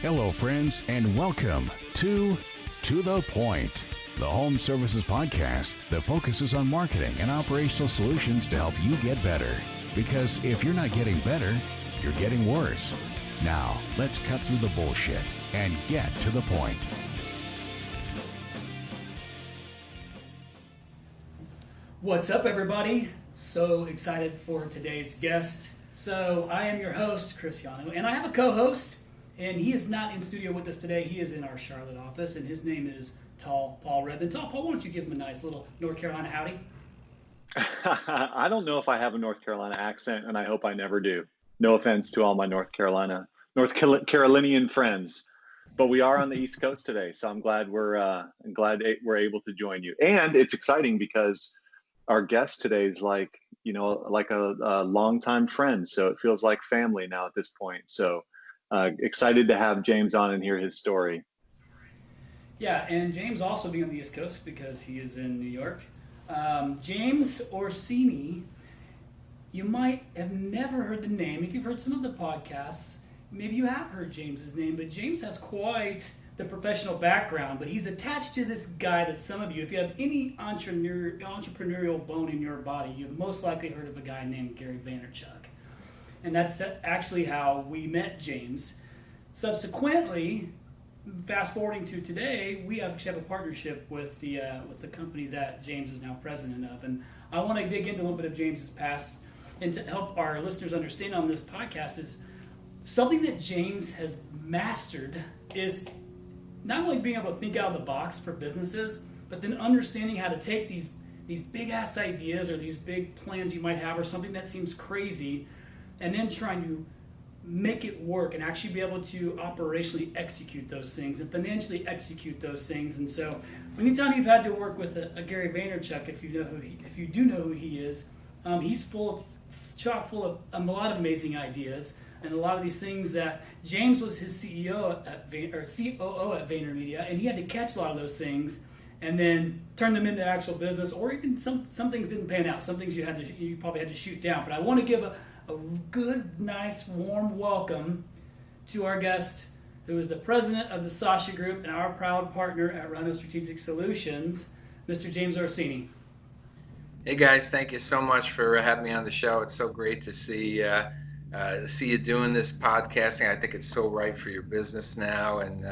Hello, friends, and welcome to the Point, the home services podcast that focuses on marketing and operational solutions to help you get better. Because if you're not getting better, you're getting worse. Now, let's cut through the bullshit and get to the point. What's up, everybody? So excited for today's guest. So I am your host, Chris Yano, and I have a co-host, and he is not in studio with us today. He is in our Charlotte office, and his name is Paul Redmond. Paul, why don't you give him a nice little North Carolina howdy? I don't know if I have a North Carolina accent, and I hope I never do. No offense to all my North Carolinian friends, but we are on the East Coast today, so I'm glad we're able to join you. And it's exciting because our guest today is like a longtime friend, so it feels like family now at this point. So excited to have James on and hear his story. Yeah, and James also being on the East Coast because he is in New York. James Orsini, you might have never heard the name. If you've heard some of the podcasts, maybe you have heard James's name, but James has quite the professional background, but he's attached to this guy that some of you, if you have any entrepreneurial bone in your body, you've most likely heard of a guy named Gary Vaynerchuk. And that's actually how we met James. Subsequently, fast forwarding to today, we actually have a partnership with the company that James is now president of. And I want to dig into a little bit of James's past and to help our listeners understand on this podcast is something that James has mastered is not only being able to think out of the box for businesses, but then understanding how to take these big ass ideas or these big plans you might have or something that seems crazy and then trying to make it work and actually be able to operationally execute those things and financially execute those things. And so anytime you've had to work with a Gary Vaynerchuk, if you do know who he is, he's chock full of a lot of amazing ideas and a lot of these things that James was his CEO or COO at VaynerMedia, and he had to catch a lot of those things and then turn them into actual business, or even some things didn't pan out. Some things you probably had to shoot down. But I want to give a good, nice, warm welcome to our guest, who is the president of the Sasha Group and our proud partner at RYNO Strategic Solutions, Mr. James Orsini. Hey guys, thank you so much for having me on the show. It's so great to see you doing this podcasting. I think it's so right for your business now, and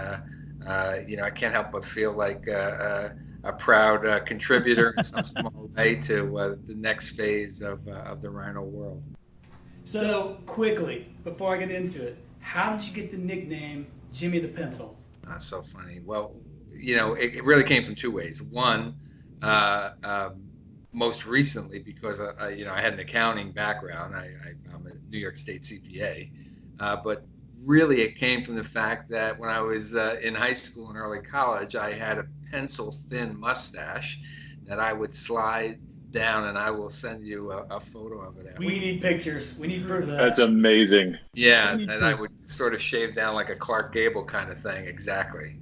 I can't help but feel like a proud contributor in some small way to the next phase of the Rhino world. So quickly, before I get into it, how did you get the nickname Jimmy the Pencil? That's so funny. Well, it really came from two ways. One, most recently, because I had an accounting background. I'm a New York State CPA, but really it came from the fact that when I was in high school and early college, I had a pencil-thin mustache that I would slide down, and I will send you a photo of it. We need pictures. We need proof of that. That's amazing. Yeah, and I would sort of shave down like a Clark Gable kind of thing. Exactly.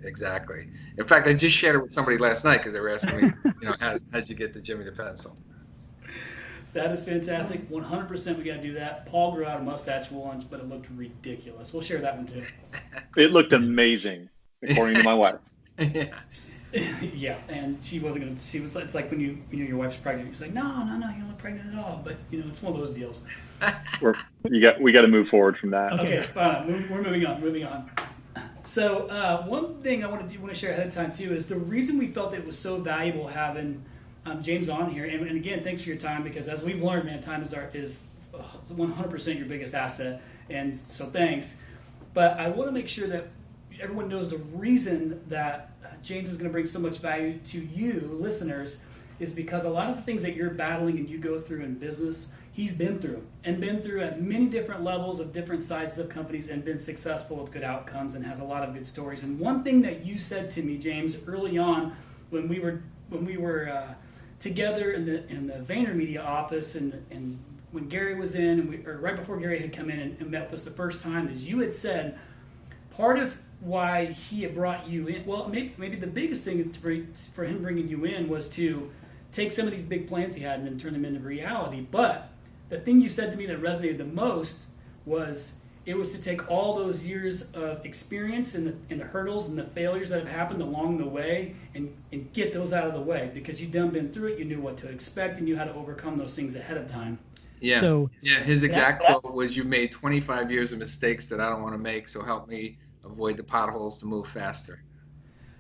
In fact, I just shared it with somebody last night because they were asking me, how'd you get the Jimmy the Pencil? That is fantastic. 100% we got to do that. Paul grew out a mustache once, but it looked ridiculous. We'll share that one too. It looked amazing, according to my wife. Yeah. Yeah, and she wasn't going to, it's like when your wife's pregnant, you're like, no, you're not pregnant at all. But, it's one of those deals. We got to move forward from that. Okay, fine. We're moving on. So one thing I want to share ahead of time too is the reason we felt it was so valuable having James on here. And again, thanks for your time, because as we've learned, man, time is 100% your biggest asset. And so thanks. But I want to make sure that everyone knows the reason that James is going to bring so much value to you, listeners, is because a lot of the things that you're battling and you go through in business, he's been through at many different levels of different sizes of companies and been successful with good outcomes and has a lot of good stories. And one thing that you said to me, James, early on when we were together in the VaynerMedia office and when Gary was in, or right before Gary had come in and met with us the first time, is you had said part of why he had brought you in, well, maybe the biggest thing for him bringing you in was to take some of these big plans he had and then turn them into reality. But the thing you said to me that resonated the most was It was to take all those years of experience and the hurdles and the failures that have happened along the way and get those out of the way, because you'd done been through it, you knew what to expect, and you had to overcome those things ahead of time. Yeah. So yeah. His exact quote was, "You made 25 years of mistakes that I don't want to make, so help me avoid the potholes to move faster."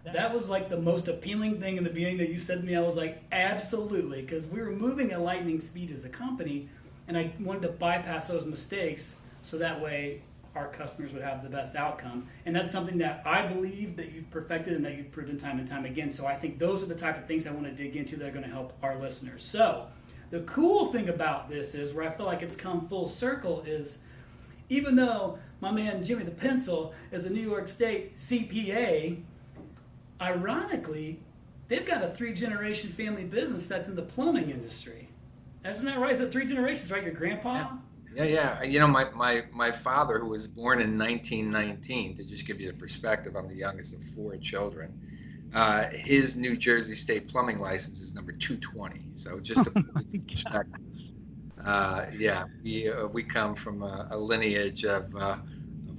That was like the most appealing thing in the beginning that you said to me. I was like, absolutely, because we were moving at lightning speed as a company, and I wanted to bypass those mistakes so that way our customers would have the best outcome. And that's something that I believe that you've perfected and that you've proven time and time again. So I think those are the type of things I want to dig into that are going to help our listeners. So the cool thing about this is, where I feel like it's come full circle, is even though my man Jimmy the Pencil is a New York State CPA, ironically, they've got a 3-generation family business that's in the plumbing industry. Isn't that right? Is it 3 generations, right? Your grandpa? Yeah. You know, my father, who was born in 1919, to just give you the perspective, I'm the youngest of 4 children. His New Jersey State plumbing license is number 220. So just to put it in perspective, we come from a lineage of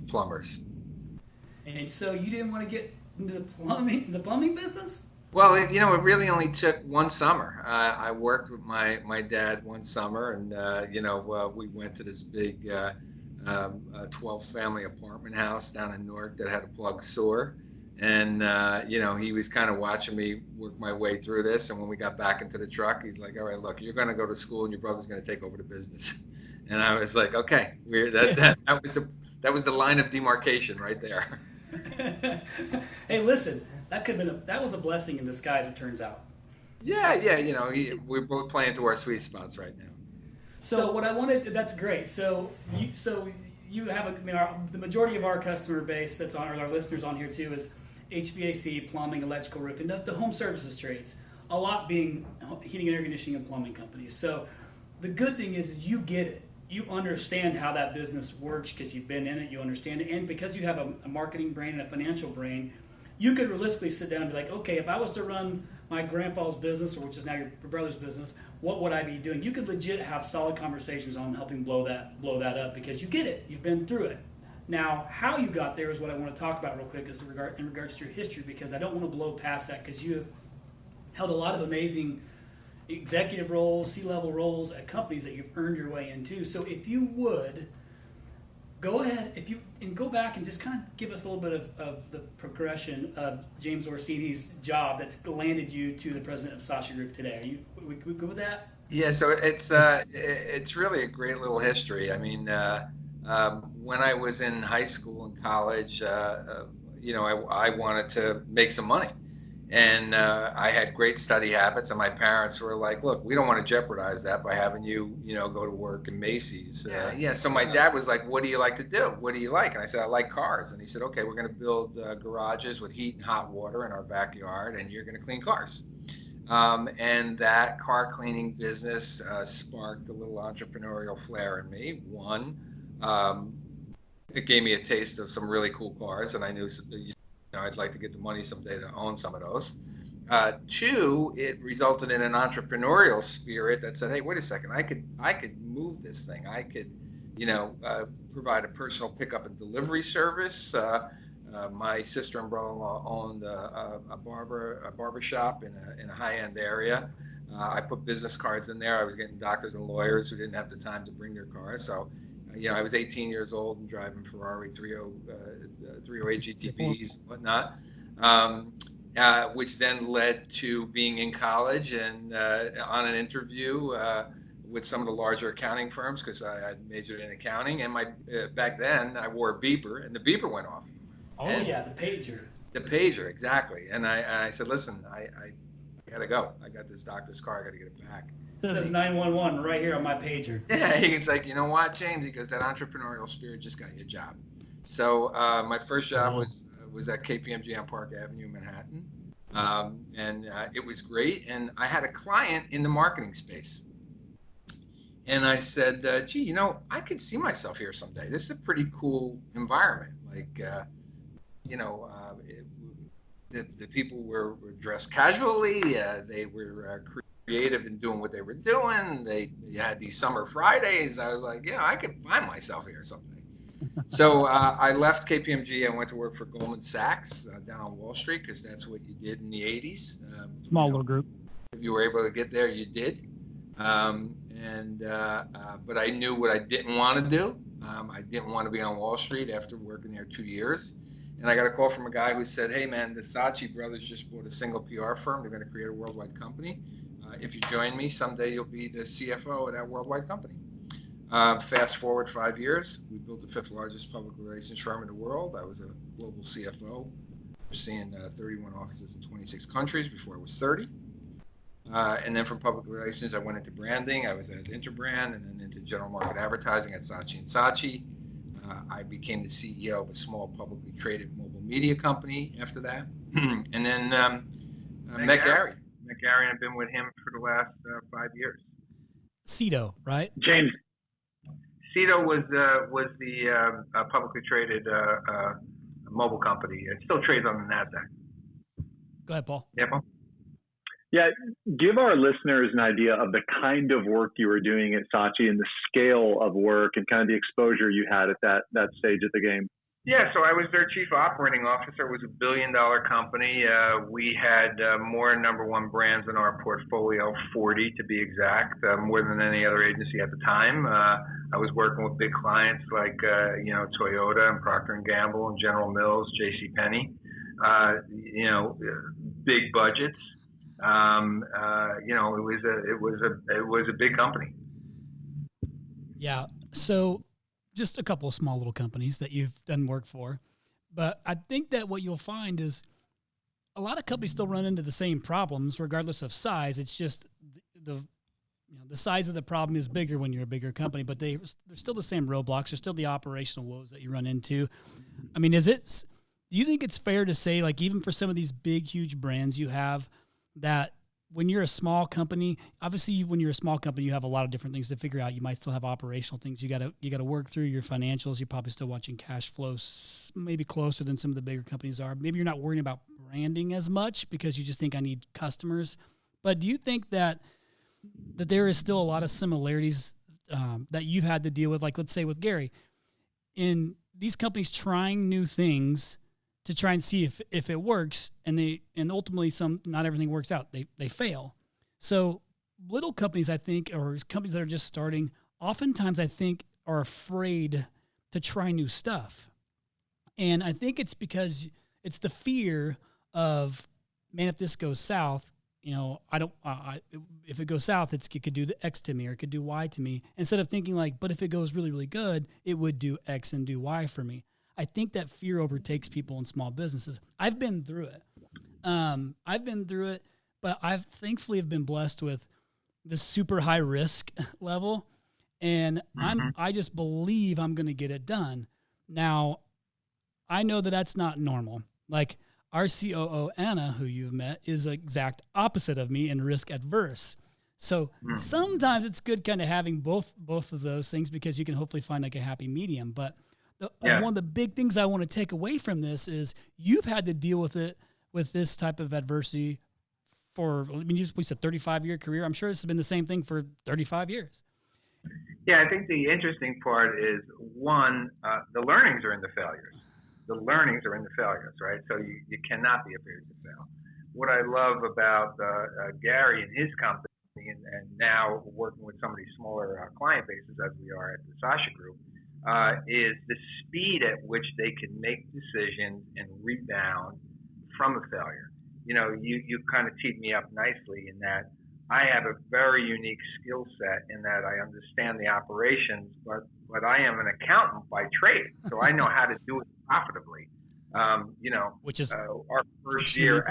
plumbers. And so you didn't want to get into the plumbing business? Well, it really only took one summer. I worked with my dad one summer, and we went to this big 12-family apartment house down in Newark that had a plug sewer, and he was kind of watching me work my way through this. And when we got back into the truck, he's like, "All right, look, you're going to go to school, and your brother's going to take over the business." And I was like, "Okay, that was the line of demarcation right there." Hey, listen, that was a blessing in disguise, it turns out. Yeah, we're both playing to our sweet spots right now. So what I wanted, that's great. So you have the majority of our customer base that's on, or our listeners on here too, is HVAC, plumbing, electrical, roofing, the home services trades. A lot being heating and air conditioning and plumbing companies. So the good thing is you get it. You understand how that business works because you've been in it, you understand it, and because you have a marketing brain and a financial brain, you could realistically sit down and be like, okay, if I was to run my grandpa's business, or which is now your brother's business, what would I be doing? You could legit have solid conversations on helping blow that up, because you get it, you've been through it. Now, how you got there is what I want to talk about real quick in regards to your history, because I don't want to blow past that, because you have held a lot of amazing executive roles, C-level roles at companies that you've earned your way into. So if you would, go ahead, go back and just kind of give us a little bit of the progression of James Orsini's job that's landed you to the president of Sasha Group today. We good with that? Yeah, so it's really a great little history. I mean, when I was in high school and college, I wanted to make some money. And I had great study habits, and my parents were like, "Look, we don't want to jeopardize that by having you, go to work in Macy's." So my dad was like, "What do you like to do? What do you like?" And I said, "I like cars." And he said, "Okay, we're going to build garages with heat and hot water in our backyard, and you're going to clean cars." And that car cleaning business sparked a little entrepreneurial flair in me. One, it gave me a taste of some really cool cars, and I knew I'd like to get the money someday to own some of those. 2, it resulted in an entrepreneurial spirit that said, "Hey, wait a second, I could move this thing. I could, provide a personal pickup and delivery service." My sister and brother-in-law owned a barber shop in a high-end area. I put business cards in there. I was getting doctors and lawyers who didn't have the time to bring their cars, so. I was 18 years old and driving Ferrari 308 GTBs and whatnot, which then led to being in college and on an interview with some of the larger accounting firms, because I had majored in accounting. And back then I wore a beeper, and the beeper went off. Oh, yeah, the pager. The pager, exactly. And I said, "Listen, I got to go. I got this doctor's car. I got to get it back." It says 911 right here on my pager. Yeah, he's like, "You know what, James?" He goes, "That entrepreneurial spirit just got you a job." So my first job was at KPMG on Park Avenue, Manhattan, and it was great. And I had a client in the marketing space, and I said, "Gee, I could see myself here someday. This is a pretty cool environment. Like, the people were dressed casually. They were creative in doing what they were doing. They had these summer Fridays." I was like, "I could find myself here someday." So I left KPMG. I went to work for Goldman Sachs down on Wall Street because that's what you did in the 80s. Small little group. If you were able to get there, you did. But I knew what I didn't want to do. I didn't want to be on Wall Street after working there 2 years. And I got a call from a guy who said, hey, man, the Saatchi brothers just bought a single PR firm. They're going to create a worldwide company. If you join me, someday you'll be the CFO of that worldwide company. Fast forward 5 years, we built the 5th largest public relations firm in the world. I was a global CFO, overseeing 31 offices in 26 countries before I was 30. And then from public relations, I went into branding. I was at Interbrand and then into general market advertising at Saatchi Saatchi. I became the CEO of a small publicly traded mobile media company after that. And then met Gary. Met Gary, and I've been with him for the last 5 years. CIO, right? James. CIO was the publicly traded mobile company. It still trades on the NASDAQ. Go ahead, Paul. Yeah, Paul. Yeah, give our listeners an idea of the kind of work you were doing at Saatchi and the scale of work and kind of the exposure you had at that stage of the game. Yeah, so I was their chief operating officer. It was $1 billion company. We had more number one brands in our portfolio, 40 to be exact, more than any other agency at the time. I was working with big clients like Toyota and Procter & Gamble and General Mills, JCPenney. Big budgets. It was a big company. Yeah. So just a couple of small little companies that you've done work for. But I think that what you'll find is a lot of companies still run into the same problems regardless of size. It's just the size of the problem is bigger when you're a bigger company, but they're still the same roadblocks. There's still the operational woes that you run into. I mean, do you think it's fair to say, like, even for some of these big, huge brands you have, that when you're a small company, obviously when you're a small company, you have a lot of different things to figure out. You might still have operational things. You got to work through your financials. You're probably still watching cash flows, maybe closer than some of the bigger companies are. Maybe you're not worrying about branding as much because you just think I need customers. But do you think that there is still a lot of similarities that you've had to deal with, like let's say with Gary, in these companies trying new things to try and see if it works, and ultimately not everything works out. They fail. So little companies, I think, or companies that are just starting, oftentimes I think are afraid to try new stuff. And I think it's because it's the fear of, man, if this goes south, if it goes south, it could do the X to me or it could do Y to me, instead of thinking like, but if it goes really, really good, it would do X and do Y for me. I think that fear overtakes people in small businesses. I've been through it, but I've thankfully have been blessed with the super high risk level, and I just believe I'm going to get it done. Now, I know that that's not normal. Like our COO, Anna, who you've met, is the exact opposite of me and risk adverse. So sometimes it's good kind of having both of those things, because you can hopefully find like a happy medium. But one of the big things I want to take away from this is you've had to deal with this type of adversity we said 35-year career. I'm sure this has been the same thing for 35 years. Yeah, I think the interesting part is, one, the learnings are in the failures. The learnings are in the failures, right? So you cannot be afraid to fail. What I love about Gary and his company, and now working with some of these smaller client bases as we are at the Sasha Group, is the speed at which they can make decisions and rebound from a failure. You kind of teed me up nicely in that I have a very unique skill set in that I understand the operations, but I am an accountant by trade, so I know how to do it profitably. Which is our first year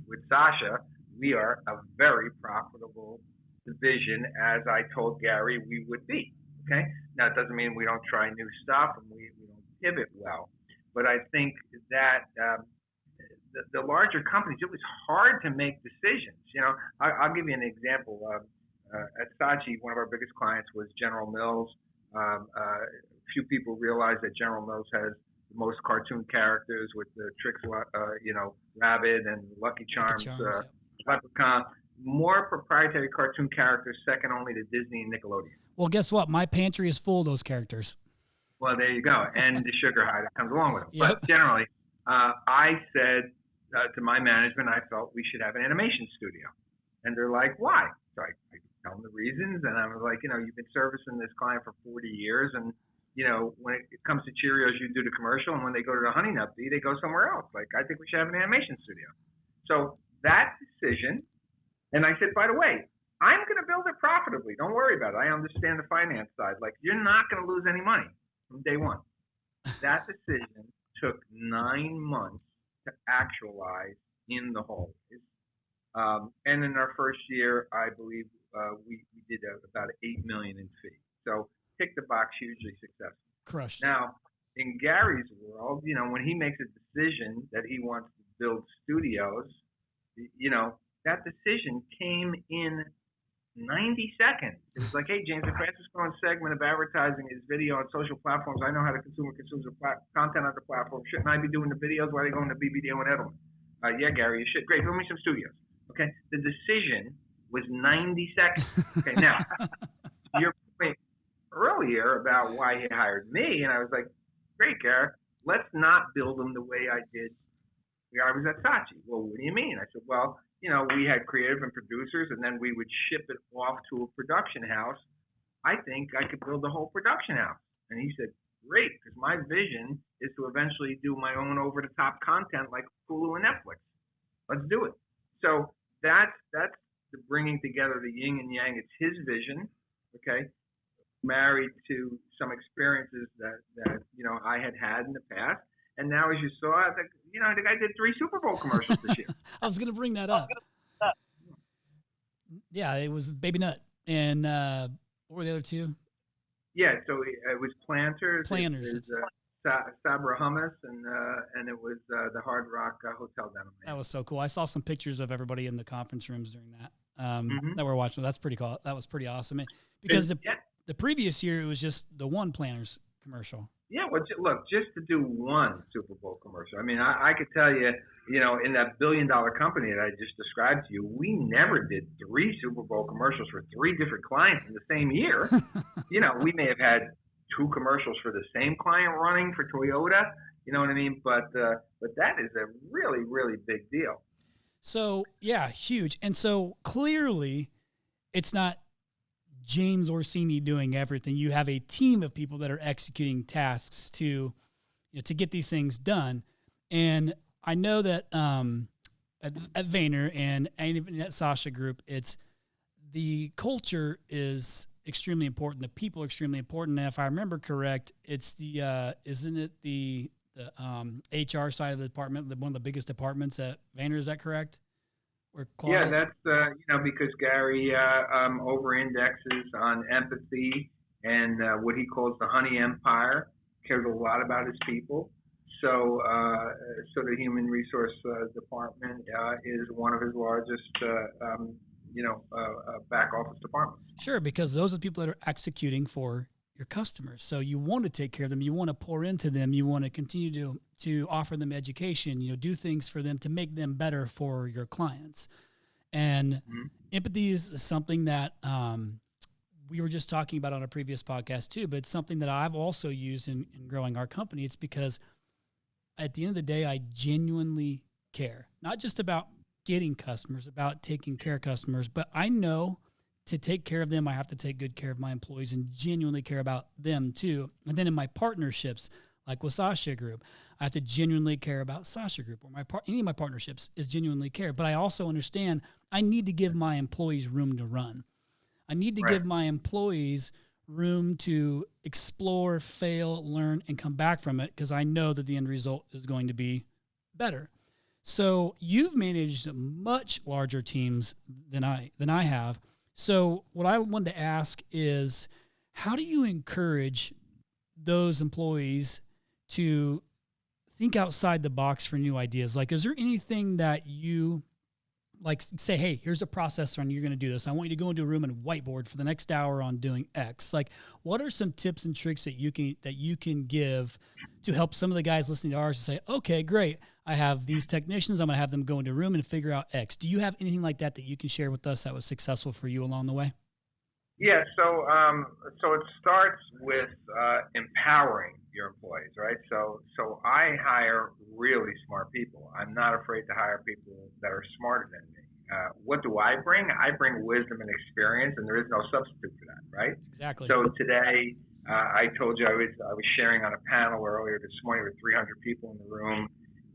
with Sasha, we are a very profitable division, as I told Gary we would be. Okay. Now, it doesn't mean we don't try new stuff and we don't pivot well, but I think that the larger companies, it was hard to make decisions. I'll give you an example. At Saatchi, one of our biggest clients was General Mills. Few people realize that General Mills has the most cartoon characters with the Tricks, Rabbit and Lucky Charms, Leprechaun. More proprietary cartoon characters, second only to Disney and Nickelodeon. Well, guess what? My pantry is full of those characters. Well, there you go. And the sugar high that comes along with it. Yep. But generally, I said to my management, I felt we should have an animation studio. And they're like, why? So I tell them the reasons. And I was like, you've been servicing this client for 40 years. And, when it comes to Cheerios, you do the commercial. And when they go to the Honey Nut Bee, they go somewhere else. Like, I think we should have an animation studio. So that decision, and I said, by the way, I'm going to build it profitably. Don't worry about it. I understand the finance side. Like, you're not going to lose any money from day one. That decision took 9 months to actualize in the whole. And in our first year, I believe we did about $8 million in fees. So tick the box, hugely successful. Crushed. Now, in Gary's world, when he makes a decision that he wants to build studios, that decision came in 90 seconds. It was like, hey, James, the fastest growing segment of advertising is video on social platforms. I know how the consumer consumes the content on the platform. Shouldn't I be doing the videos while they go into BBD and Edelman? Yeah, Gary, you should. Great, build me some studios. Okay, the decision was 90 seconds. Okay, now, your point earlier about why he hired me, and I was like, great, Gary, let's not build them the way I did. I was at Saatchi. Well, what do you mean? I said, well, we had creative and producers, and then we would ship it off to a production house. I think I could build a whole production house. And he said, great, because my vision is to eventually do my own over-the-top content like Hulu and Netflix. Let's do it. So that's the bringing together the yin and yang. It's his vision, okay, married to some experiences that I had in the past. And now, as you saw, the guy did 3 Super Bowl commercials this year. I was going to bring that up. Yeah, it was Baby Nut. And what were the other 2? Yeah, so it was Planters. Planters. It was Sabra Hummus, and it was the Hard Rock Hotel down in Miami. That was so cool. I saw some pictures of everybody in the conference rooms during that that we're watching. That's pretty cool. That was pretty awesome. Because the previous year, it was just the one Planters commercial. Yeah, well, look, just to do one Super Bowl commercial. I mean, I could tell you, in that $1 billion company that I just described to you, we never did 3 Super Bowl commercials for 3 different clients in the same year. We may have had 2 commercials for the same client running for Toyota. You know what I mean? But that is a really, really big deal. So, yeah, huge. And so clearly it's not James Orsini doing everything. You have a team of people that are executing tasks to get these things done. And I know that at Vayner and even at Sasha Group, it's the culture is extremely important. The people are extremely important. And if I remember correct, it's the isn't it the HR side of the department, one of the biggest departments at Vayner? Is that correct? Yeah, that's because Gary over-indexes on empathy and what he calls the honey empire, cares a lot about his people. So the human resource department is one of his largest, back office departments. Sure, because those are the people that are executing for your customers. So you want to take care of them. You want to pour into them. You want to continue to offer them education, do things for them to make them better for your clients. And empathy is something that we were just talking about on a previous podcast too, but it's something that I've also used in growing our company. It's because at the end of the day, I genuinely care, not just about getting customers, about taking care of customers, but I know to take care of them, I have to take good care of my employees and genuinely care about them too. And then in my partnerships, like with Sasha Group, I have to genuinely care about Sasha Group, or any of my partnerships is genuinely care. But I also understand I need to give my employees room to run. I need to give my employees room to explore, fail, learn, and come back from it, because I know that the end result is going to be better. So you've managed much larger teams than I have. So what I wanted to ask is, how do you encourage those employees to think outside the box for new ideas? Like, is there anything that you like say, hey, here's a process and you're going to do this. I want you to go into a room and whiteboard for the next hour on doing X. Like, what are some tips and tricks that you can give to help some of the guys listening to ours to say, okay, great, I have these technicians, I'm going to have them go into a room and figure out X. Do you have anything like that you can share with us that was successful for you along the way? Yeah, so it starts with empowering your employees, right? So I hire really smart people. I'm not afraid to hire people that are smarter than me. What do I bring? I bring wisdom and experience, and there is no substitute for that, right? Exactly. So today, I told you I was sharing on a panel earlier this morning with 300 people in the room,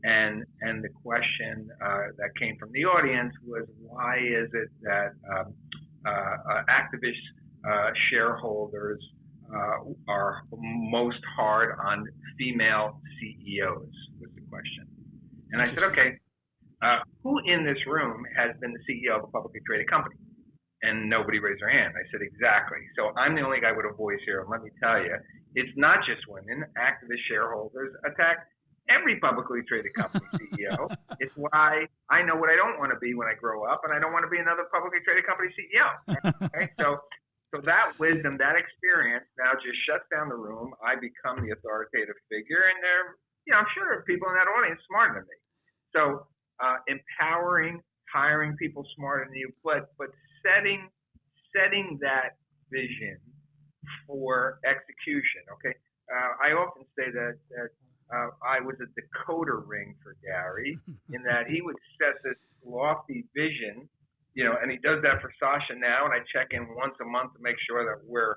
and the question that came from the audience was, why is it that activist shareholders are most hard on female CEOs, was the question. And I said, okay, who in this room has been the CEO of a publicly traded company? And nobody raised their hand. I said, exactly. So I'm the only guy with a voice here. And let me tell you, it's not just women. Activist shareholders attack every publicly traded company CEO. It's why I know what I don't want to be when I grow up, and I don't want to be another publicly traded company CEO. Okay? So that wisdom, that experience now just shuts down the room. I become the authoritative figure, and I'm sure there are people in that audience smarter than me. So empowering, hiring people smarter than you, but setting that vision for execution. Okay, I often say that I was a decoder ring for Gary, in that he would set this lofty vision, and he does that for Sasha now, and I check in once a month to make sure that we're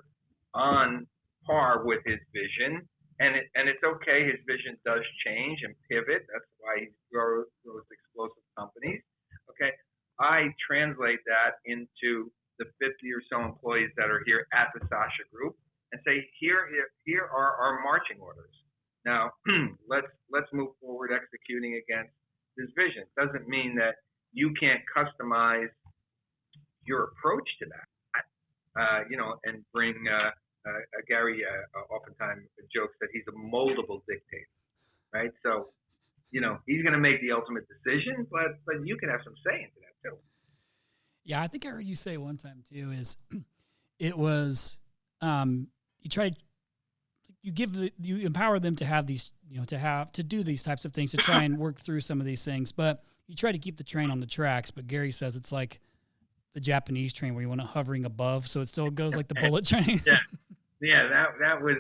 on par with his vision. And it's okay, his vision does change and pivot. That's why he grows explosive companies. Okay, I translate that into the 50 or so employees that are here at the Sasha Group and say, here are our marching orders. Now, let's move forward executing against this vision. Doesn't mean that you can't customize your approach to that, and bring. Gary oftentimes jokes that he's a moldable dictator, right? So, he's going to make the ultimate decision, but you can have some say into that too. Yeah, I think I heard you say one time too. Is it was you empower them to have these, to do these types of things, to try and work through some of these things, but you try to keep the train on the tracks. But Gary says it's like the Japanese train where you want it hovering above, so it still goes like the bullet train. Yeah, that was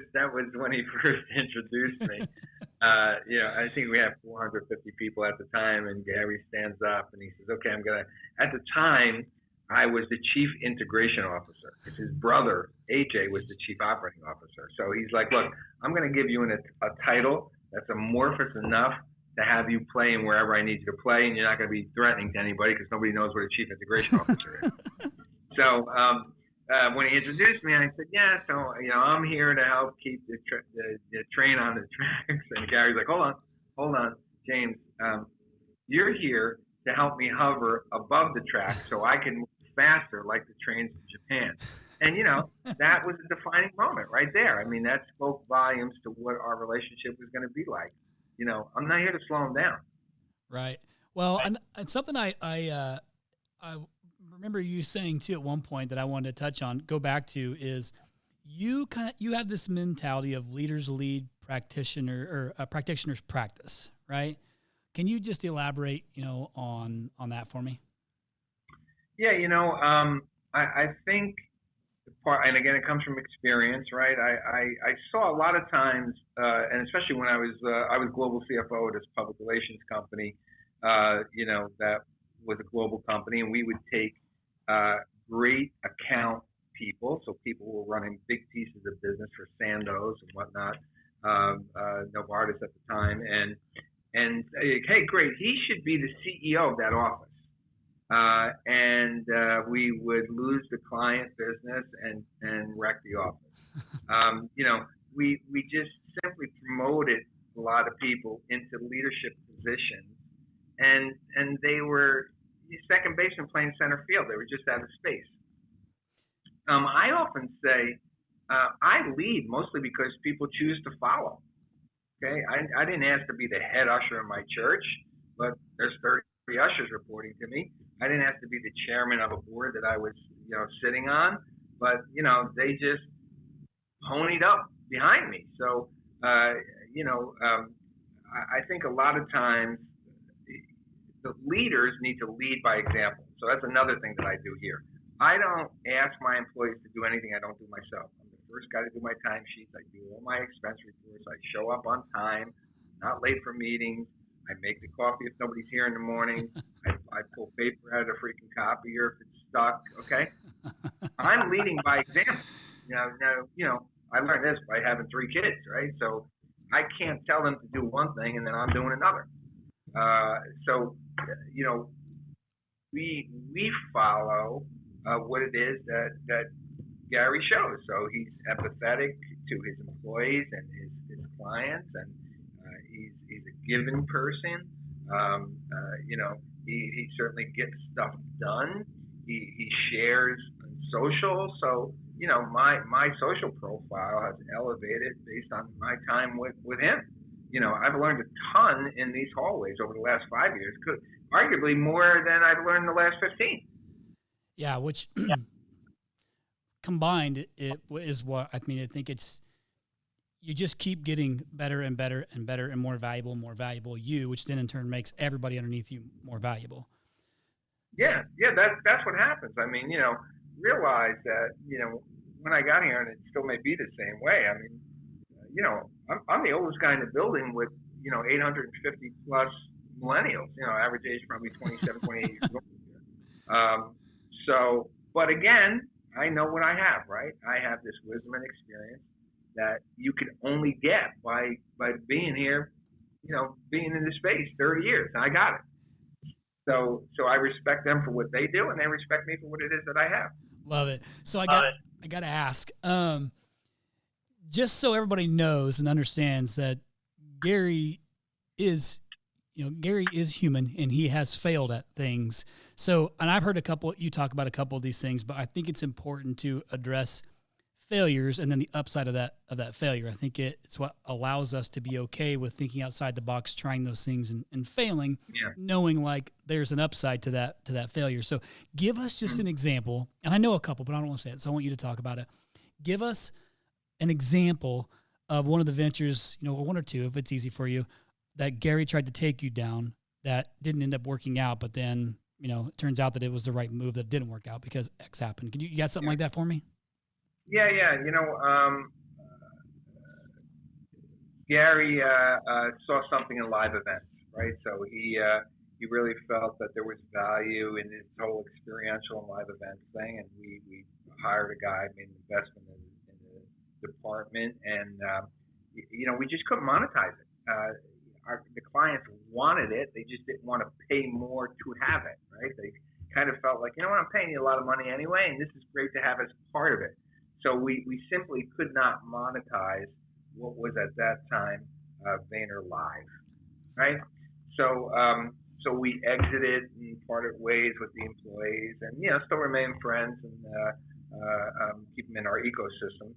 when he first introduced me. I think we had 450 people at the time, and Gary stands up and he says, "Okay, at the time, I was the chief integration officer. His brother, AJ, was the chief operating officer. So he's like, look, I'm going to give you a title that's amorphous enough to have you play in wherever I need you to play, and you're not going to be threatening to anybody because nobody knows what a chief integration officer is." So when he introduced me, I said, yeah, so, I'm here to help keep the train on the tracks. And Gary's like, hold on, James, you're here to help me hover above the track so I can move faster like the trains in Japan. And, that was a defining moment right there. I mean, that spoke volumes to what our relationship was going to be like. I'm not here to slow him down. Right. Well, and something I remember you saying too at one point that I wanted to go back to, is you have this mentality of leaders lead, practitioners practice, right? Can you just elaborate, on that for me? Yeah, I think the part, and again, it comes from experience, right? I saw a lot of times, and especially when I was global CFO at this public relations company, that was a global company, and we would take great account people, so people who were running big pieces of business for Sandoz and whatnot, Novartis at the time, and say, hey, great, he should be the CEO of that office. And we would lose the client business and wreck the office. We just simply promoted a lot of people into leadership positions, and they were second baseman playing center field. They were just out of space. I often say I lead mostly because people choose to follow. Okay, I didn't ask to be the head usher in my church, but there's 30 ushers reporting to me. I didn't have to be the chairman of a board that I was, sitting on, but they just ponied up behind me. So, I think a lot of times the leaders need to lead by example. So that's another thing that I do here. I don't ask my employees to do anything I don't do myself. I'm the first guy to do my timesheets. I do all my expense reports. I show up on time, not late for meetings. I make the coffee if nobody's here in the morning. I pull paper out of the freaking copier if it's stuck. Okay, I'm leading by example. I learned this by having 3 kids, right? So I can't tell them to do one thing and then I'm doing another. We follow what it is that Gary shows. So he's empathetic to his employees and his clients, and he's a given person. He certainly gets stuff done. He shares on social. So my social profile has elevated based on my time with him. I've learned a ton in these hallways over the last 5 years, arguably more than I've learned in the last 15. Yeah, which combined it is what I mean. I think you just keep getting better and better and better and more valuable you, which then in turn makes everybody underneath you more valuable. Yeah, that's what happens. I mean, realize that, when I got here, and it still may be the same way. I mean, I'm the oldest guy in the building with, 850 plus millennials, average age probably 27, 28 years old. But again, I know what I have, right? I have this wisdom and experience that you can only get by being here, being in this space 30 years. And I got it. So I respect them for what they do, and they respect me for what it is that I have. Love it. So I got to ask, just so everybody knows and understands that Gary is human and he has failed at things. So, and I've heard you talk about a couple of these things, but I think it's important to address failures and then the upside of that failure. I think it's what allows us to be okay with thinking outside the box, trying those things and failing, knowing like there's an upside to that failure. So give us just an example, and I know a couple, but I don't want to say it, so I want you to talk about it. Give us an example of one of the ventures, or one or two, if it's easy for you, that Gary tried to take you down that didn't end up working out, but then, it turns out that it was the right move that didn't work out because X happened. You got something like that for me? Yeah. Gary saw something in live events, right? So he really felt that there was value in his whole experiential and live events thing, and we hired a guy, made an investment in the department, and we just couldn't monetize it. The clients wanted it; they just didn't want to pay more to have it, right? They kind of felt like, I'm paying you a lot of money anyway, and this is great to have as part of it. So we simply could not monetize what was at that time Vayner Live, right? So we exited and parted ways with the employees, and still remain friends and keep them in our ecosystem.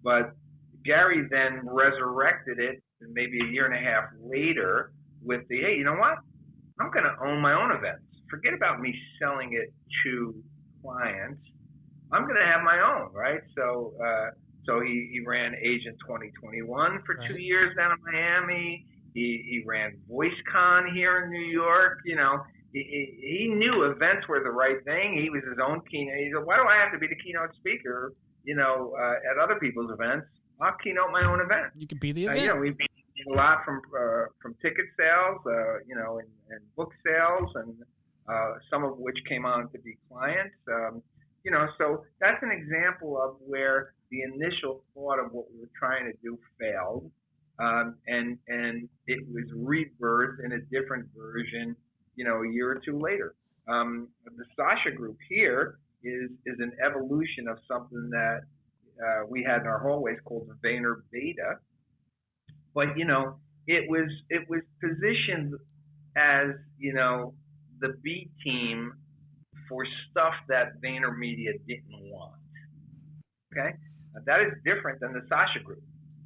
But Gary then resurrected it, and maybe a year and a half later, with the, hey, you know what? I'm going to own my own events. Forget about me selling it to clients. I'm going to have my own, right? So he ran Agent 2021 for 2 years down in Miami. He ran VoiceCon here in New York. He knew events were the right thing. He was his own keynote. He said, why do I have to be the keynote speaker, at other people's events? I'll keynote my own event. You can be the event. We made a lot from ticket sales, and book sales, and some of which came on to be clients. So that's an example of where the initial thought of what we were trying to do failed, and it was rebirthed in a different version, a year or two later. The Sasha Group here is an evolution of something that we had in our hallways called the VaynerMedia, but it was positioned as the B team for stuff that VaynerMedia didn't want. Okay, that is different than the Sasha Group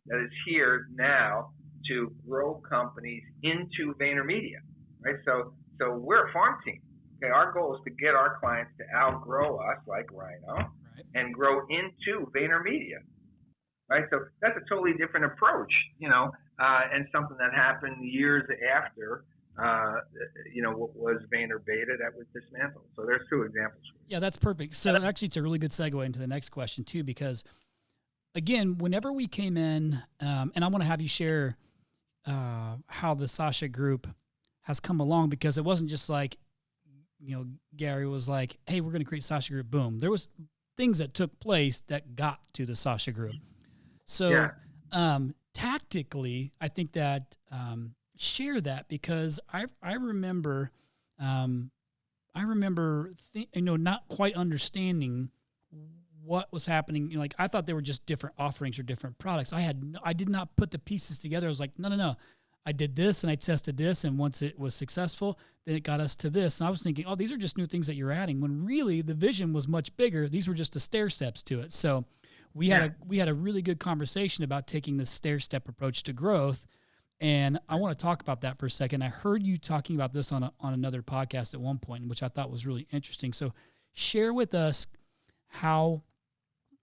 that is here now to grow companies into VaynerMedia, right? So we're a farm team. Okay, our goal is to get our clients to outgrow us, like Rhino, and grow into VaynerMedia, right? So that's a totally different approach, and something that happened years after was VaynerBeta that was dismantled. So there's two examples. Yeah, that's perfect. So actually, it's a really good segue into the next question too, because again, whenever we came in, and I want to have you share how the Sasha Group has come along, because it wasn't just like, Gary was like, hey, we're going to create Sasha Group. Boom. There was things that took place that got to the Sasha Group. So tactically, I think that share that, because I remember not quite understanding what was happening. Like, I thought they were just different offerings or different products. I did not put the pieces together. I was like, no. I did this and I tested this, and once it was successful, then it got us to this. And I was thinking, oh, these are just new things that you're adding, when really the vision was much bigger. These were just the stair steps to it. So we had a really good conversation about taking this stair step approach to growth. And I want to talk about that for a second. I heard you talking about this on another podcast at one point, which I thought was really interesting. So share with us how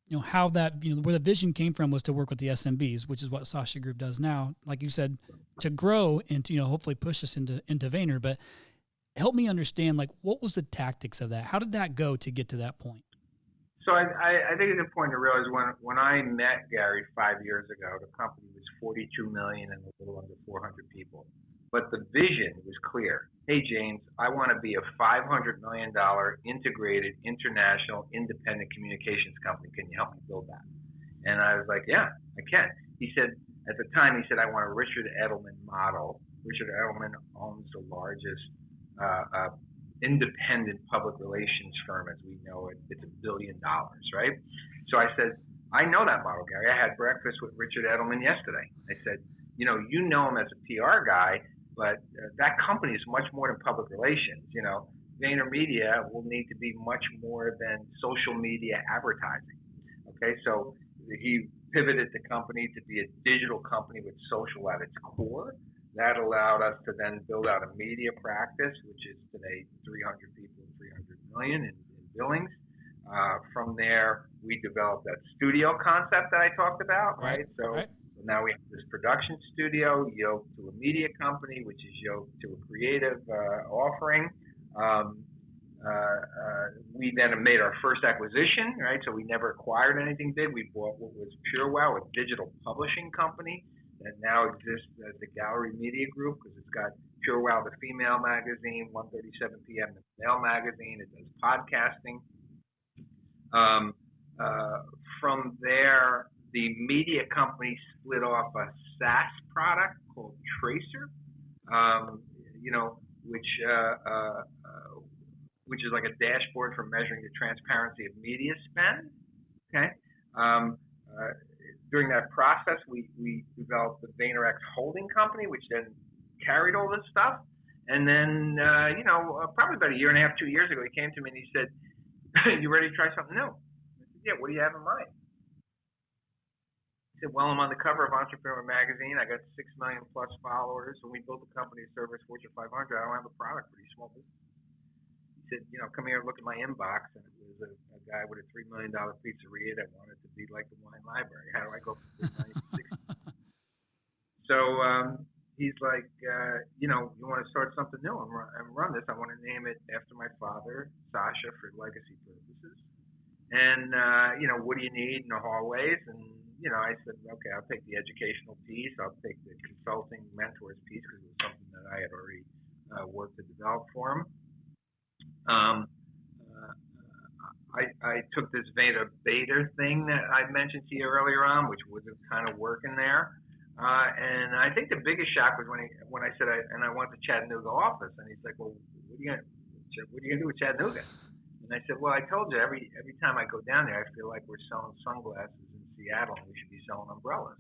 that, where the vision came from was to work with the SMBs, which is what Sasha Group does now. Like you said, to grow and to, hopefully push us into Vayner. But help me understand, like, what was the tactics of that? How did that go to get to that point? So I think it's important to realize when I met Gary 5 years ago, the company was 42 million and a little under 400 people. But the vision was clear. Hey, James, I want to be a $500 million integrated international independent communications company. Can you help me build that? And I was like, yeah, I can. He said, at the time, I want a Richard Edelman model. Richard Edelman owns the largest independent public relations firm as we know it. It's $1 billion, right? So I said, I know that model, Gary. I had breakfast with Richard Edelman yesterday. I said, you know him as a PR guy, but that company is much more than public relations. VaynerMedia will need to be much more than social media advertising. Okay, so he pivoted the company to be a digital company with social at its core. That allowed us to then build out a media practice, which is today 300 people, 300 million in billings. From there, we developed that studio concept that I talked about, right? So now we have this production studio yoked to a media company, which is yoked to a creative offering. We then made our first acquisition, right? So we never acquired anything big. We bought what was PureWow, a digital publishing company that now exists as the Gallery Media Group, because it's got PureWow, the female magazine, 1:37 p.m., the male magazine. It does podcasting. From there, the media company split off a SaaS product called Tracer, which is like a dashboard for measuring the transparency of media spend. Okay. During that process, we developed the VaynerX holding company, which then carried all this stuff. And then, probably about a year and a half, 2 years ago, he came to me and he said, "You ready to try something new?" I said, "Yeah, what do you have in mind?" He said, "Well, I'm on the cover of Entrepreneur Magazine. I got 6 million plus followers. When we built a company to service Fortune 500, I don't have a product, pretty small business." He said, "Come here and look at my inbox." And it was a guy with a $3 million pizzeria that wanted to be like the wine library. How do I go from 3 million to 6 million? So he's like, you want to start something new and run this. I want to name it after my father, Sasha, for legacy purposes. And, what do you need in the hallways? And, I said, okay, I'll take the educational piece. I'll take the consulting mentors piece, because it was something that I had already worked to develop for him. I took this VaynerBeta thing that I mentioned to you earlier on, which wasn't kind of working there. And I think the biggest shock was when I said I went to Chattanooga office, and he's like, "Well, what are you gonna do with Chattanooga?" And I said, "Well, I told you every time I go down there, I feel like we're selling sunglasses in Seattle, and we should be selling umbrellas."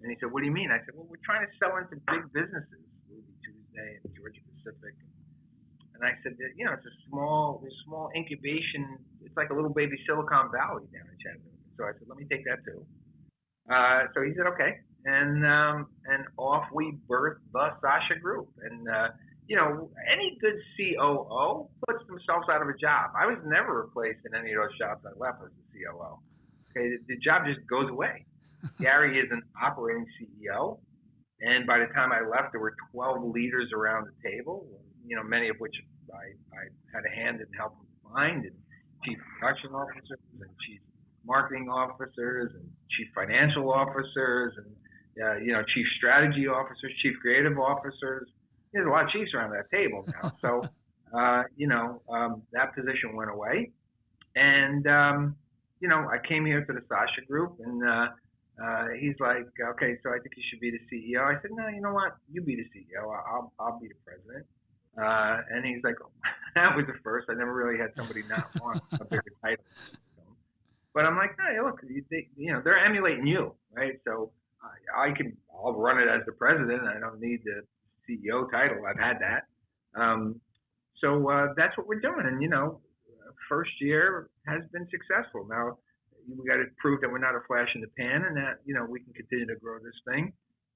And he said, "What do you mean?" I said, "Well, we're trying to sell into big businesses, Ruby Tuesday and Georgia Pacific." And I said, it's a small incubation. It's like a little baby Silicon Valley down in Chattanooga. So I said, let me take that too. So he said, okay. And off we birthed the Sasha Group. And, any good COO puts themselves out of a job. I was never replaced in any of those jobs I left as a COO. Okay, the job just goes away. Gary is an operating CEO. And by the time I left, there were 12 leaders around the table, many of which I had a hand in helping find, and chief production officers and chief marketing officers and chief financial officers and chief strategy officers, chief creative officers. There's a lot of chiefs around that table now. So, that position went away. And, I came here to the Sasha Group, and he's like, okay, so I think you should be the CEO. I said, no, you know what? You be the CEO. I'll be the president. And he's like, that was the first. I never really had somebody not want a bigger title. But I'm like, no, look, they're emulating you, right? So I'll run it as the president. I don't need the CEO title. I've had that. So that's what we're doing. And, first year has been successful. Now we got to prove that we're not a flash in the pan, and that, we can continue to grow this thing,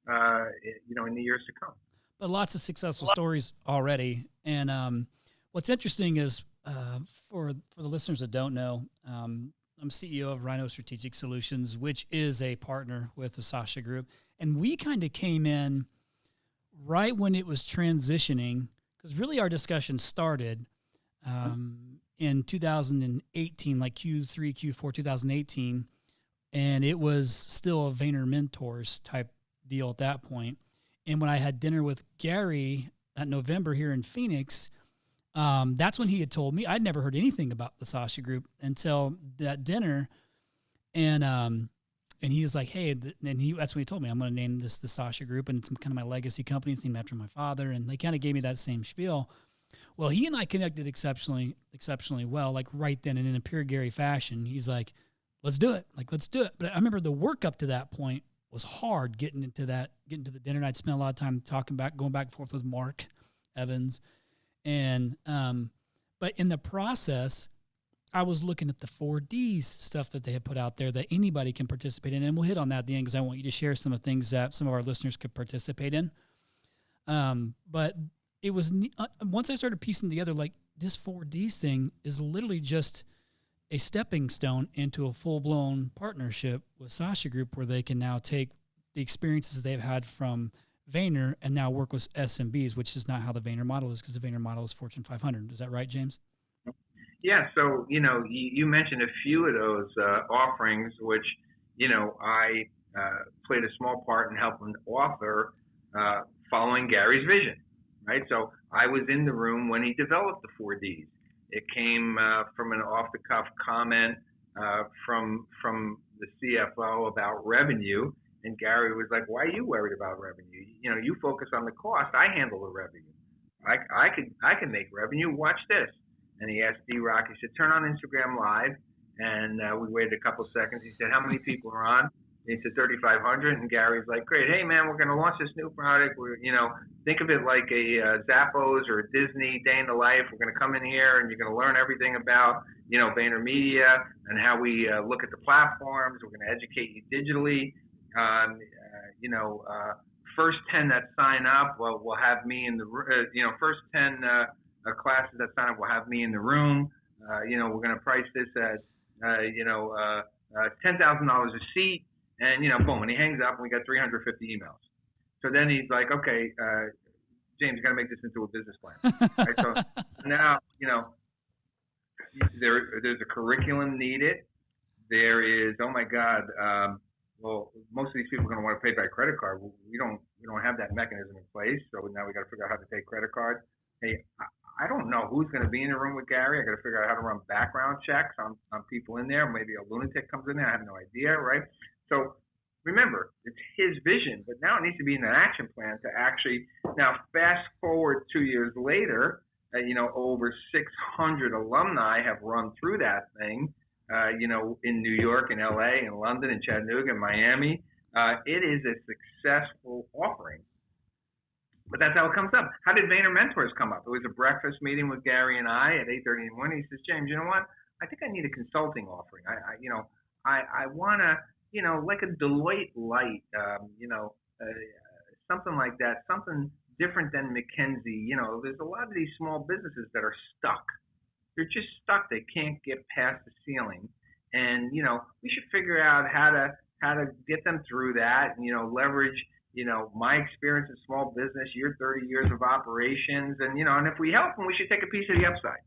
in the years to come. But lots of successful stories already. And what's interesting is, for the listeners that don't know, I'm CEO of RYNO Strategic Solutions, which is a partner with the Sasha Group. And we kind of came in right when it was transitioning, because really our discussion started in 2018, like Q3, Q4 2018, and it was still a Vayner Mentors type deal at that point. And when I had dinner with Gary that November here in Phoenix, that's when he had told me. I'd never heard anything about the Sasha Group until that dinner, and he was like, "Hey," that's when he told me, "I'm going to name this the Sasha Group, and it's kind of my legacy company. It's named after my father." And they kind of gave me that same spiel. Well, he and I connected exceptionally well, like right then, and in a pure Gary fashion. He's like, let's do it. But I remember the work up to that point was hard, getting to the dinner. And I'd spent a lot of time going back and forth with Mark Evans. And, but in the process, I was looking at the 4Ds stuff that they had put out there that anybody can participate in. And we'll hit on that at the end, because I want you to share some of the things that some of our listeners could participate in. But it was, once I started piecing together, like, this 4Ds thing is literally just a stepping stone into a full-blown partnership with Sasha Group, where they can now take the experiences they've had from Vayner and now work with SMBs, which is not how the Vayner model is, because the Vayner model is Fortune 500. Is that right, James? Yeah. So, you mentioned a few of those offerings, which, I played a small part in helping author following Gary's vision, right? So I was in the room when he developed the 4Ds. It came from an off-the-cuff comment from the CFO about revenue, and Gary was like, "Why are you worried about revenue? You focus on the cost. I handle the revenue. I can make revenue. Watch this." And he asked D-Rock. He said, "Turn on Instagram Live," and we waited a couple seconds. He said, "How many people are on?" He said 3,500, and Gary's like, "Great, hey man, we're going to launch this new product. Think of it like a Zappos or a Disney day in the life. We're going to come in here, and you're going to learn everything about VaynerMedia and how we look at the platforms. We're going to educate you digitally. First 10 that sign up, well, we'll have me in the first 10 classes that sign up, we'll have me in the room. We're going to price this at $10,000 a seat." And, boom, and he hangs up, and we got 350 emails. So then he's like, "Okay, James, you got to make this into a business plan." Right? So now, there's a curriculum needed. There is, oh my God, well, most of these people are going to want to pay by credit card. We don't have that mechanism in place. So now we got to figure out how to take credit card. Hey, I don't know who's going to be in the room with Gary. I got to figure out how to run background checks on people in there. Maybe a lunatic comes in there. I have no idea, right? So remember, it's his vision, but now it needs to be in an action plan to actually, now fast forward 2 years later, over 600 alumni have run through that thing, in New York and LA and London and Chattanooga and Miami. It is a successful offering. But that's how it comes up. How did Vayner Mentors come up? It was a breakfast meeting with Gary and I at 8:30 in the morning. He says, "James, you know what? I think I need a consulting offering. I want to, like a Deloitte Light, something like that, something different than McKinsey. There's a lot of these small businesses that are stuck. They're just stuck. They can't get past the ceiling. And, we should figure out how to get them through that, leverage, my experience in small business, your 30 years of operations, and if we help them, we should take a piece of the upside.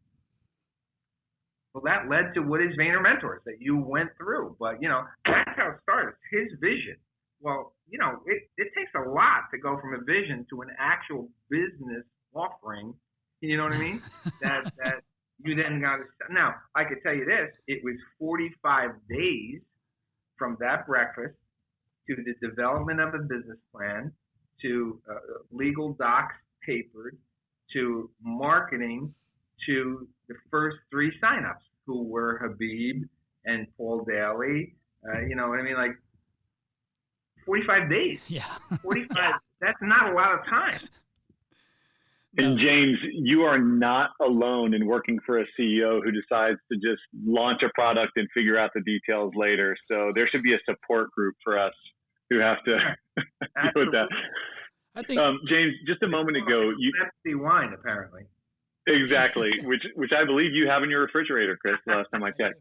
Well, that led to what is Vayner Mentors that you went through. But, that's how it started. His vision. Well, it takes a lot to go from a vision to an actual business offering. You know what I mean? that you then got to. Now, I could tell you this. It was 45 days from that breakfast to the development of a business plan, to legal docs papered, to marketing, to the first 3 signups, who were Habib and Paul Daly. You know what I mean? Like 45 days. Yeah. 45. Yeah. That's not a lot of time. And James, you are not alone in working for a CEO who decides to just launch a product and figure out the details later. So there should be a support group for us who have to deal with that. I think James, just a moment ago, you Pepsi wine apparently. Exactly, which I believe you have in your refrigerator, Chris. Last time I checked.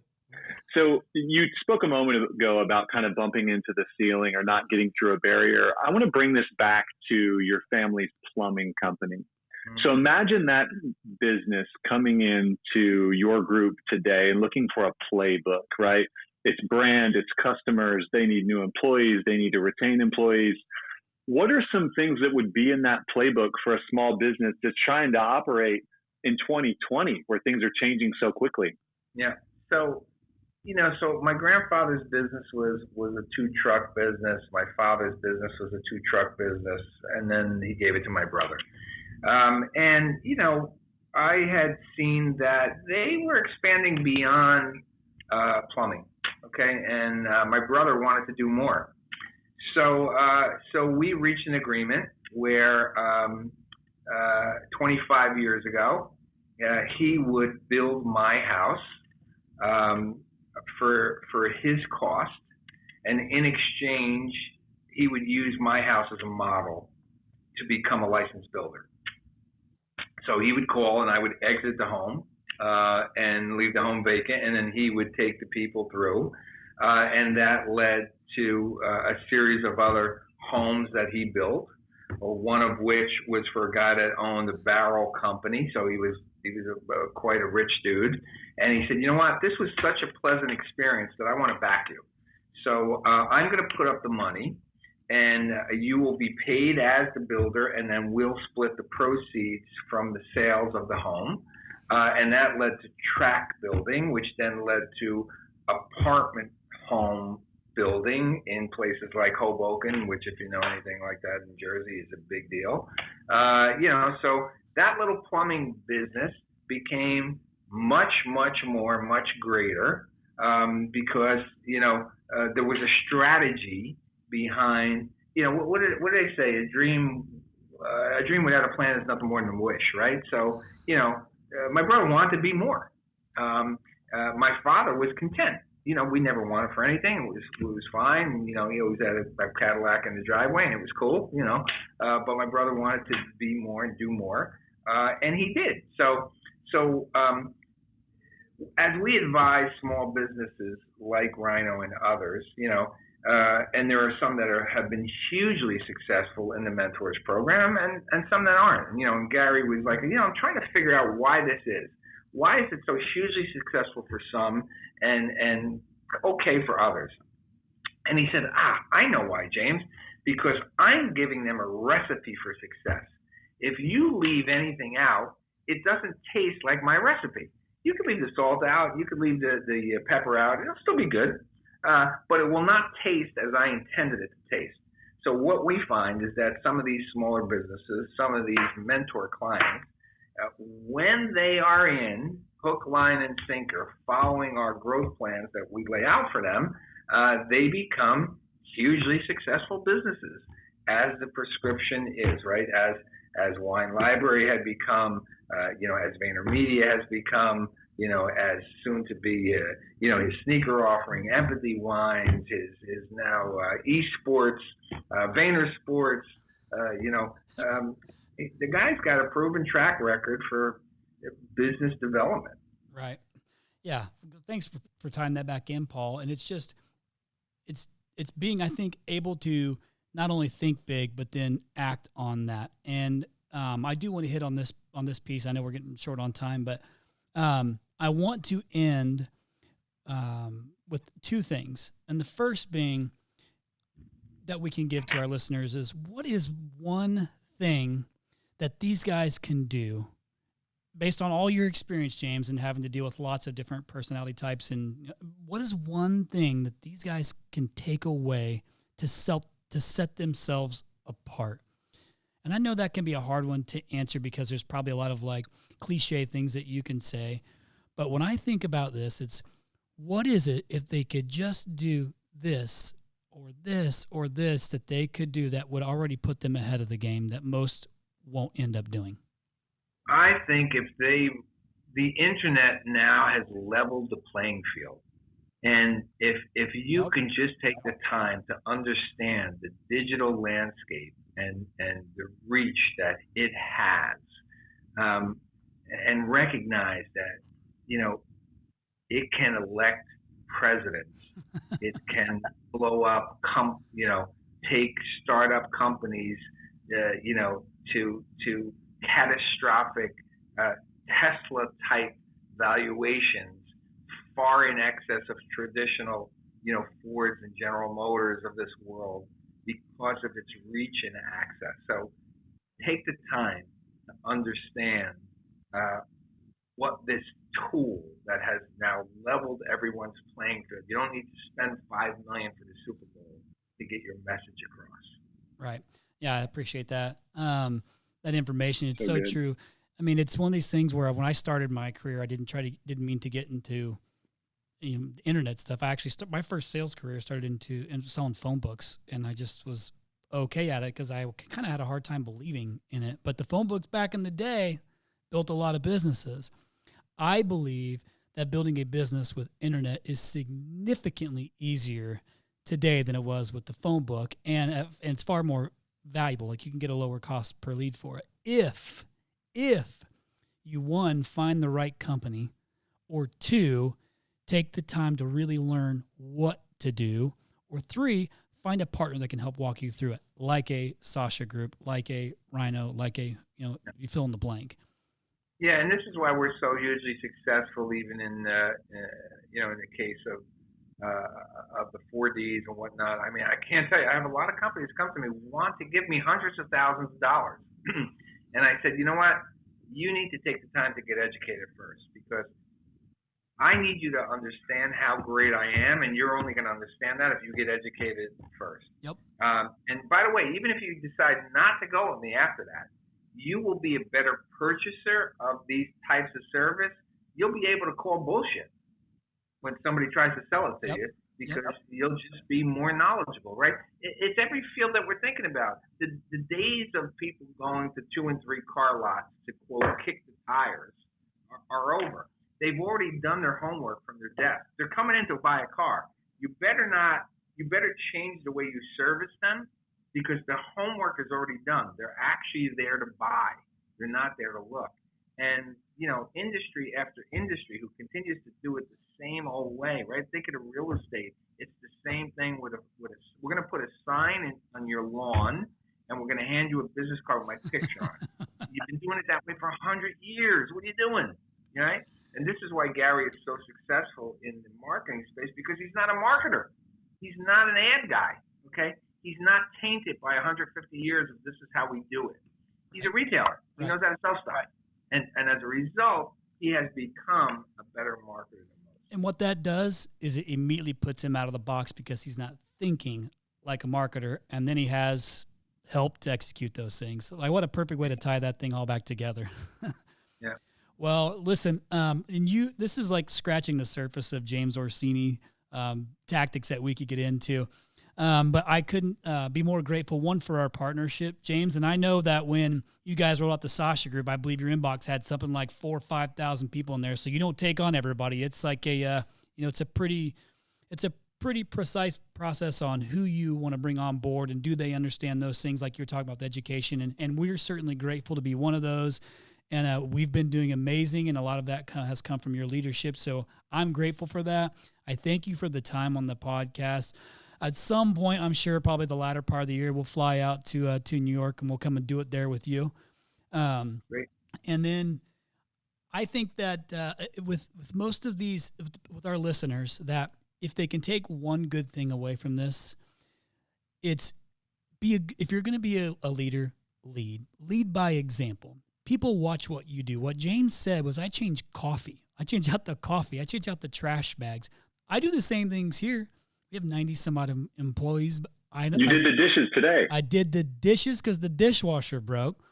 So you spoke a moment ago about kind of bumping into the ceiling or not getting through a barrier. I want to bring this back to your family's plumbing company. Mm-hmm. So imagine that business coming into your group today and looking for a playbook, right? It's brand, it's customers, they need new employees, they need to retain employees. What are some things that would be in that playbook for a small business that's trying to operate in 2020 where things are changing so quickly? Yeah. So, so my grandfather's business was a 2-truck business. My father's business was a 2-truck business. And then he gave it to my brother. And I had seen that they were expanding beyond plumbing. Okay. And my brother wanted to do more. So we reached an agreement where 25 years ago, he would build my house for his cost, and in exchange, he would use my house as a model to become a licensed builder. So he would call, and I would exit the home and leave the home vacant, and then he would take the people through, and that led to a series of other homes that he built. One of which was for a guy that owned a barrel company, so he was quite a rich dude. And he said, you know what, this was such a pleasant experience that I want to back you. So I'm going to put up the money, and you will be paid as the builder, and then we'll split the proceeds from the sales of the home. And that led to track building, which then led to apartment home building in places like Hoboken, which, if you know anything like that in Jersey, is a big deal. So that little plumbing business became much greater because there was a strategy behind. What did they say? A dream without a plan is nothing more than a wish, right? So my brother wanted to be more. My father was content. We never wanted for anything. It was fine. He always had a Cadillac in the driveway, and it was cool. But my brother wanted to be more and do more, and he did. So as we advise small businesses like Rhino and others, and there are some that have been hugely successful in the Mentors program, and some that aren't. And Gary was like, I'm trying to figure out why this is. Why is it so hugely successful for some and okay for others? And he said, I know why, James, because I'm giving them a recipe for success. If you leave anything out, it doesn't taste like my recipe. You could leave the salt out, you could leave the pepper out, it'll still be good, but it will not taste as I intended it to taste. So what we find is that some of these smaller businesses, some of these mentor clients, when they are in hook, line, and sinker, following our growth plans that we lay out for them, they become hugely successful businesses, as the prescription is, right? As Wine Library had become, as VaynerMedia has become, as soon to be, his sneaker offering, Empathy Wines, his now esports, Vayner Sports, the guy's got a proven track record for business development. Right. Yeah. Thanks for tying that back in, Paul. And it's just, it's being, I think, able to not only think big, but then act on that. And I do want to hit on this piece. I know we're getting short on time, but I want to end with two things. And the first being that we can give to our listeners is, what is one thing that these guys can do based on all your experience, James, and having to deal with lots of different personality types? And what is one thing that these guys can take away to set themselves apart? And I know that can be a hard one to answer because there's probably a lot of like cliche things that you can say. But when I think about this, it's, what is it if they could just do this or this or this that they could do that would already put them ahead of the game that most won't end up doing? I think the internet now has leveled the playing field. And if you can just take the time to understand the digital landscape and the reach that it has, and recognize that, it can elect presidents, it can blow up, take startup companies, to catastrophic Tesla type valuations, far in excess of traditional, Fords and General Motors of this world, because of its reach and access. So take the time to understand what this tool that has now leveled everyone's playing field. You don't need to spend $5 million for the Super Bowl to get your message across. Right. Yeah, I appreciate that. That information. It's so good. true. I mean, it's one of these things where when I started my career, I didn't mean to get into internet stuff. I actually my first sales career started into selling phone books, and I just was okay at it because I kind of had a hard time believing in it. But the phone books back in the day built a lot of businesses. I believe that building a business with internet is significantly easier today than it was with the phone book, and it's far more valuable. Like, you can get a lower cost per lead for it if you, one, find the right company, or two, take the time to really learn what to do, or three, find a partner that can help walk you through it, like a Sasha Group, like a RYNO, like a, you fill in the blank. Yeah, and this is why we're so hugely successful, even in in the case of the 4Ds and whatnot. I mean, I can't tell you, I have a lot of companies come to me, want to give me hundreds of thousands of dollars. And I said, you know what? You need to take the time to get educated first, because I need you to understand how great I am, and you're only going to understand that if you get educated first. Yep. And by the way, even if you decide not to go with me after that, you will be a better purchaser of these types of service. You'll be able to call bullshit when somebody tries to sell it to you, because you'll just be more knowledgeable, right? It's every field that we're thinking about. The days of people going to 2 and 3 car lots to, quote, kick the tires are over. They've already done their homework from their desk. They're coming in to buy a car. You better change the way you service them, because the homework is already done. They're actually there to buy. They're not there to look. And, industry after industry who continues to do it the same old way, right? Think of real estate. It's the same thing with we're going to put a sign on your lawn, and we're going to hand you a business card with my picture on it. You've been doing it that way for 100 years. What are you doing? Right? And this is why Gary is so successful in the marketing space, because he's not a marketer. He's not an ad guy, okay? He's not tainted by 150 years of this is how we do it. He's a retailer. He knows how to sell stuff. And as a result, he has become a better marketer than most. And what that does is it immediately puts him out of the box, because he's not thinking like a marketer, and then he has help to execute those things. So, like, what a perfect way to tie that thing all back together. Yeah. Well, listen, this is like scratching the surface of James Orsini tactics that we could get into. But I couldn't be more grateful, one, for our partnership, James. And I know that when you guys rolled out the Sasha Group, I believe your inbox had something like 4,000 or 5,000 people in there. So you don't take on everybody. It's like it's a pretty precise process on who you want to bring on board, and do they understand those things, like you're talking about the education. And we're certainly grateful to be one of those. And we've been doing amazing, and a lot of that has come from your leadership. So I'm grateful for that. I thank you for the time on the podcast. at some point, I'm sure probably the latter part of the year, we'll fly out to New York and we'll come and do it there with you. Great. And then I think that with most of these, with our listeners, that if they can take one good thing away from this, it's if you're going to be a leader, lead by example. People watch what you do. What James said was, I change coffee. I change out the coffee. I change out the trash bags. I do the same things here. We have 90 some odd employees. You did the dishes today. I did the dishes because the dishwasher broke.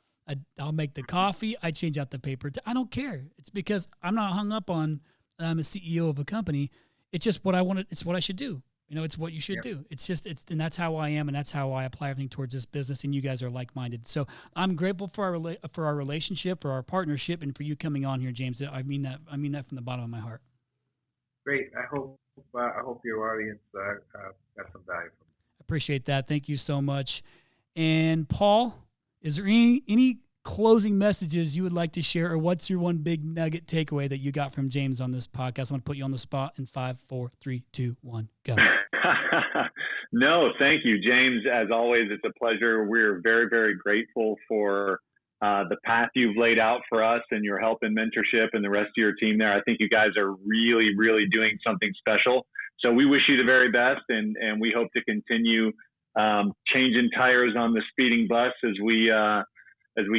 I'll make the coffee. I change out the paper. I don't care. It's because I'm not hung up on I'm a CEO of a company. It's just what I wanted. It's what I should do. You know, it's what you should do. And that's how I am, and that's how I apply everything towards this business. And you guys are like-minded. So I'm grateful for our relationship, for our partnership, and for you coming on here, James. I mean that from the bottom of my heart. Great. I hope your audience got some value from it. Appreciate that. Thank you so much. And Paul, is there any closing messages you would like to share, or what's your one big nugget takeaway that you got from James on this podcast? I'm going to put you on the spot in 5, 4, 3, 2, 1, go. No, thank you, James. As always, it's a pleasure. We're very, very grateful for the path you've laid out for us and your help and mentorship and the rest of your team there. I think you guys are really, really doing something special. So we wish you the very best, and we hope to continue changing tires on the speeding bus as we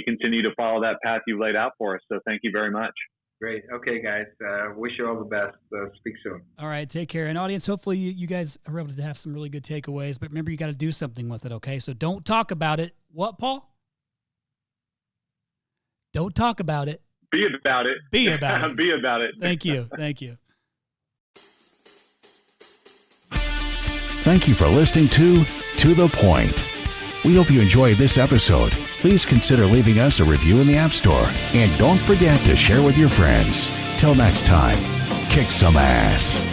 continue to follow that path you've laid out for us. So thank you very much. Great. Okay, guys. Wish you all the best. Speak soon. All right. Take care. And audience, hopefully you guys are able to have some really good takeaways. But remember, you got to do something with it, okay? So don't talk about it. What, Paul? Don't talk about it. Be about it. Be about it. Be about it. Thank you. Thank you. Thank you for listening to the Point. We hope you enjoyed this episode. Please consider leaving us a review in the App Store. And don't forget to share with your friends. Till next time, kick some ass.